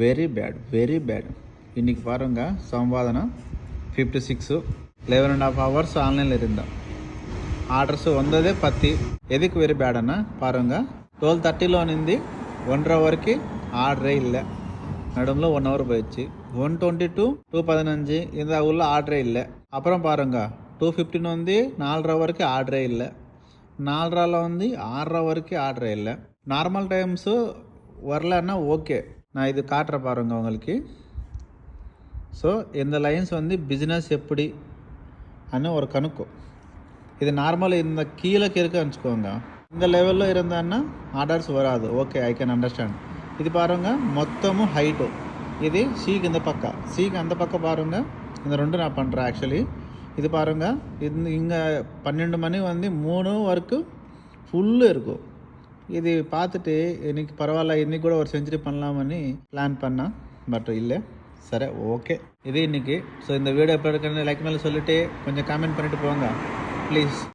Very bad. இன்றைக்கி பாருங்க சம்பாதனை 56 11.5 hours ஆன்லைனில் இருந்தேன். ஆர்டர்ஸ் வந்ததே 10. எதுக்கு வெரி பேடுன்னா பாருங்கள் 12:30లో நின்று 1:30 வரைக்கும் ஆர்டரே இல்லை. நடுவில் 1 hour போயிடுச்சு. 1:20 to 2:15 இந்த உள்ள ஆர்டரே இல்லை. அப்புறம் பாருங்கள் 2:15 வந்து 4:30 வரைக்கும் ஆர்டரே இல்லை. 4:30 வந்து 6:30 வரைக்கும் ஆர்டரே இல்லை. நார்மல் டைம்ஸு வரலன்னா ஓகே, நான் இது காட்டுற பாருங்க உங்களுக்கு. ஸோ இந்த லைன்ஸ் வந்து பிஸ்னஸ் எப்படி அன்னு ஒரு கணக்கு. இது நார்மல் இந்த கீழே இருக்க வச்சுக்கோங்க. இந்த லெவலில் இருந்தான்னா ஆர்டர்ஸ் வராது. Okay, I can understand. இது பாருங்கள் மொத்தமும் ஹைட்டு. இது சீக்கு இந்த பக்கம், சீக்கு அந்த பக்கம் பாருங்கள். இந்த ரெண்டு நான் பண்ணுறேன் ஆக்சுவலி. இது பாருங்கள், இது இங்கே 12 மணி வந்து 3 வரைக்கும் ஃபுல்லு இருக்கும். இது பார்த்துட்டு இன்றைக்கி பரவாயில்ல, இன்றைக்கி கூட ஒரு செஞ்சுரி பண்ணலாமని பிளான் பண்ணேன். பட் இல்லை. சரி, ஓகே, இது இன்றைக்கி. ஸோ இந்த வீடியோ எப்படி இருக்குன்னு லைக் மேலே சொல்லிவிட்டு கொஞ்சம் கமெண்ட் பண்ணிவிட்டு போங்க ப்ளீஸ்.